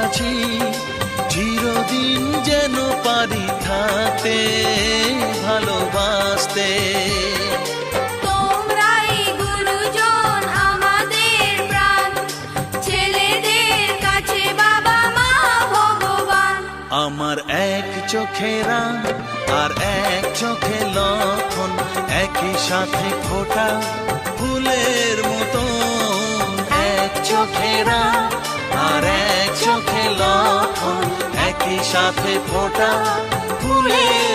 আছি, চিরদিন যেন পারি থাকতে ভালোবাসতে। তোমরাই গুরুজন আমাদের প্রাণ, ছেলেদের কাছে বাবা মা ভগবান। আমার এক চোখে রাম আর এক চোখে লক্ষণ, একই সাথে ফোটা ফুলের মতো। এক চোখে রাম আর এক চোখে লক্ষণ, একই সাথে ফোটা ফুলের